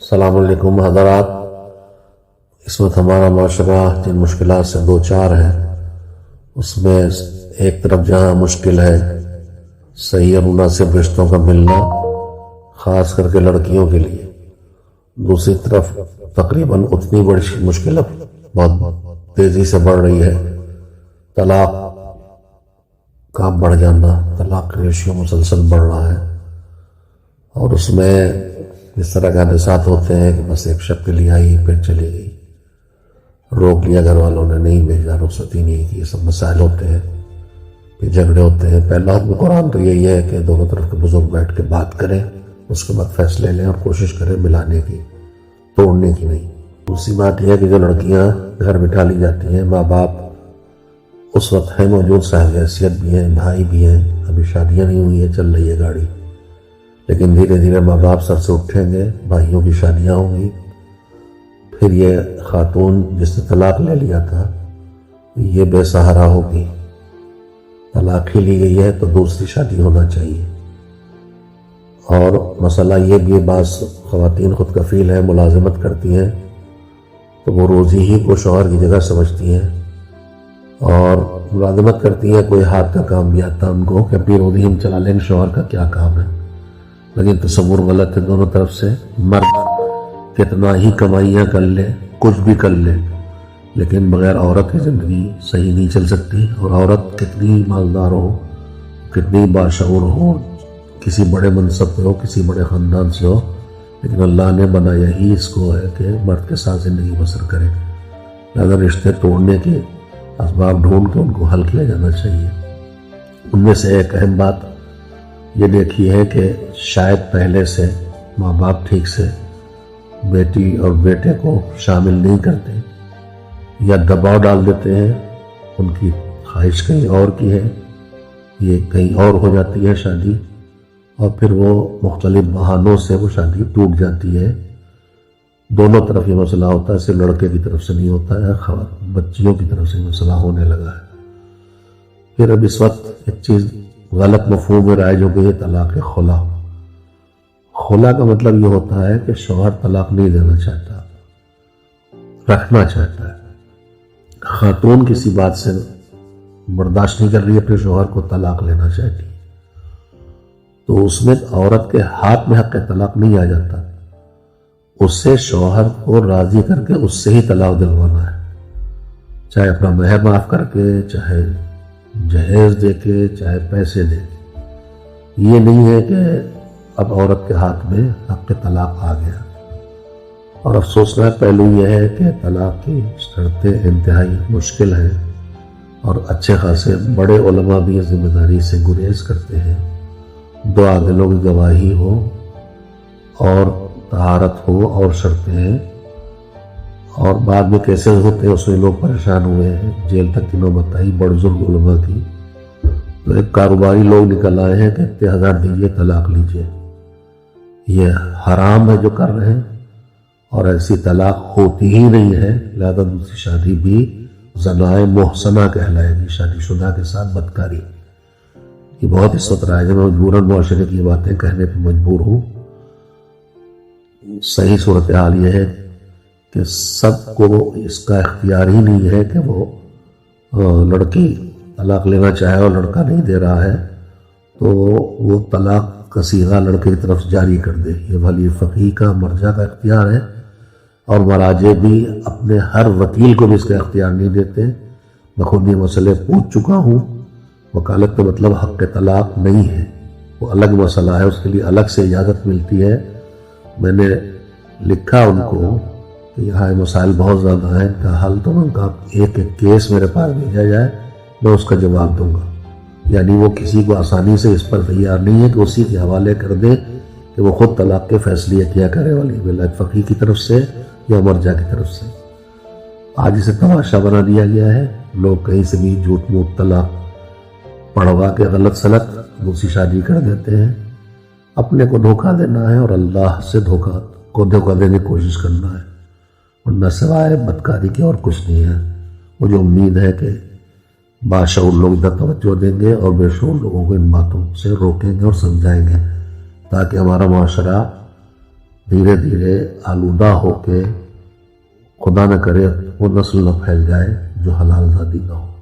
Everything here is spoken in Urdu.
السلام علیکم حضرات۔ اس وقت ہمارا معاشرہ جن مشکلات سے دو چار ہے، اس میں ایک طرف جہاں مشکل ہے صحیح اور مناسب رشتوں کا ملنا، خاص کر کے لڑکیوں کے لیے، دوسری طرف تقریباً اتنی بڑی مشکل بہت تیزی سے بڑھ رہی ہے، طلاق کا بڑھ جانا، طلاق کا ریشیو مسلسل بڑھ رہا ہے، اور اس میں اس طرح کے حادثات ہوتے ہیں کہ بس ایک شب کے لیے آئی پھر چلی گئی، روک لیا گھر والوں نے، نہیں بھیجا، رخصتی نہیں کی، یہ سب مسائل ہوتے ہیں، پھر جھگڑے ہوتے ہیں۔ پہلا حکم قرآن تو یہی ہے کہ دونوں طرف کے بزرگ بیٹھ کے بات کریں، اس کے بعد فیصلے لیں اور کوشش کریں ملانے کی، توڑنے کی نہیں۔ دوسری بات یہ ہے کہ جو لڑکیاں گھر بٹھا لی جاتی ہیں، ماں باپ اس وقت ہے موجود، صاحب حیثیت بھی ہیں، بھائی بھی ہیں، ابھی شادیاں نہیں ہوئی ہیں، چل رہی ہے گاڑی، لیکن دھیرے دھیرے ماں باپ سر سے اٹھیں گے، بھائیوں کی شادیاں ہوں گی، پھر یہ خاتون جس نے طلاق لے لیا تھا یہ بے سہارا ہوگی، طلاق ہی لی گئی ہے تو دوسری شادی ہونا چاہیے۔ اور مسئلہ یہ بھی، بعض خواتین خود کفیل ہیں، ملازمت کرتی ہیں، تو وہ روزی ہی کو شوہر کی جگہ سمجھتی ہیں اور ملازمت کرتی ہیں، کوئی ہاتھ کا کام بھی آتا ان کو کہ اپنی روزی ہم چلا لیں، شوہر کا کیا کام ہے۔ لیکن تصور غلط ہے دونوں طرف سے، مرد کتنا ہی کمائیاں کر لے، کچھ بھی کر لے، لیکن بغیر عورت کی زندگی صحیح نہیں چل سکتی، اور عورت کتنی مالدار ہو، کتنی باشعور ہو، کسی بڑے منصب پہ ہو، کسی بڑے خاندان سے ہو، لیکن اللہ نے بنایا ہی اس کو ہے کہ مرد کے ساتھ زندگی بسر کرے، لہذا رشتے توڑنے کے اسباب ڈھونڈ کے ان کو حل کیا جانا چاہیے۔ ان میں سے ایک اہم بات یہ دیکھی ہے کہ شاید پہلے سے ماں باپ ٹھیک سے بیٹی اور بیٹے کو شامل نہیں کرتے، یا دباؤ ڈال دیتے ہیں، ان کی خواہش کہیں اور کی ہے، یہ کہیں اور ہو جاتی ہے شادی، اور پھر وہ مختلف بہانوں سے وہ شادی ٹوٹ جاتی ہے۔ دونوں طرف یہ مسئلہ ہوتا ہے، صرف لڑکے کی طرف سے نہیں ہوتا ہے، بچیوں کی طرف سے مسئلہ ہونے لگا ہے۔ پھر اب اس وقت ایک چیز غلط مفہوم میں رائج ہو گئی ہے، طلاق خلا۔ خلا کا مطلب یہ ہوتا ہے کہ شوہر طلاق نہیں دینا چاہتا، رکھنا چاہتا ہے، خاتون کسی بات سے برداشت نہیں کر رہی ہے، اپنے شوہر کو طلاق لینا چاہتی، تو اس میں عورت کے ہاتھ میں حق طلاق نہیں آ جاتا، اس سے شوہر کو راضی کر کے اس سے ہی طلاق دلوانا ہے، چاہے اپنا مہر معاف کر کے، چاہے جہیز دے کے، چاہے پیسے دے کے۔ یہ نہیں ہے کہ اب عورت کے ہاتھ میں حق طلاق آ گیا۔ اور افسوسناک پہلو یہ ہے کہ طلاق کی شرطیں انتہائی مشکل ہیں، اور اچھے خاصے بڑے علماء بھی اس ذمہ داری سے گریز کرتے ہیں۔ دو عادلوں کی گواہی ہو اور طہارت ہو اور شرطیں ہیں، اور بعد میں کیسز ہوتے ہیں، اس میں لوگ پریشان ہوئے ہیں، جیل تک کی نوبت آئی بڑے بزرگ علماء کی، تو ایک کاروباری لوگ نکل آئے ہیں کہ اتنے ہزار دیجیے طلاق لیجیے، یہ حرام ہے جو کر رہے ہیں، اور ایسی طلاق ہوتی ہی نہیں ہے، لہذا دوسری شادی بھی زنائے محسنہ کہلائے گی، شادی شدہ کے ساتھ بدکاری۔ یہ بہت اس وقت رائج ہے، میں مجبوراً معاشرے کی باتیں کہنے پہ مجبور ہوں۔ صحیح صورتحال یہ ہے کہ سب کو اس کا اختیار ہی نہیں ہے کہ وہ لڑکی طلاق لینا چاہے اور لڑکا نہیں دے رہا ہے تو وہ طلاق کا صیغہ لڑکے کی طرف جاری کر دے، یہ ولی فقیہ کا مرجع کا اختیار ہے، اور مراجع بھی اپنے ہر وکیل کو بھی اس کا اختیار نہیں دیتے۔ میں خود یہ مسئلے پوچھ چکا ہوں، وکالت کا مطلب حق طلاق نہیں ہے، وہ الگ مسئلہ ہے، اس کے لیے الگ سے اجازت ملتی ہے۔ میں نے لکھا ان کو کہ یہاں مسائل بہت زیادہ ہیں، کا حل تو ان کا ایک ایک کیس میرے پاس بھیجا جائے، میں اس کا جواب دوں گا، یعنی وہ کسی کو آسانی سے اس پر تیار نہیں ہے کہ اسی کے حوالے کر دے کہ وہ خود طلاق کے فیصلے کیا کرے، ولی فقیہ کی طرف سے یا مرجع کی طرف سے۔ آج اسے تماشا بنا دیا گیا ہے، لوگ کہیں سے بھی جھوٹ موٹ طلاق پڑھوا کے غلط سلط دوسری شادی کر دیتے ہیں۔ اپنے کو دھوکہ دینا ہے اور اللہ سے دھوکہ دینے کی کوشش کرنا ہے، ورنہ سوائے بدکاری کے اور کچھ نہیں ہے۔ مجھے امید ہے کہ باشعور لوگ ادھر توجہ دیں گے اور بے شعور لوگوں کو ان باتوں سے روکیں گے اور سمجھائیں گے، تاکہ ہمارا معاشرہ دھیرے دھیرے آلودہ ہو کے خدا نہ کرے وہ نسل نہ پھیل جائے جو حلال زادی نہ ہو۔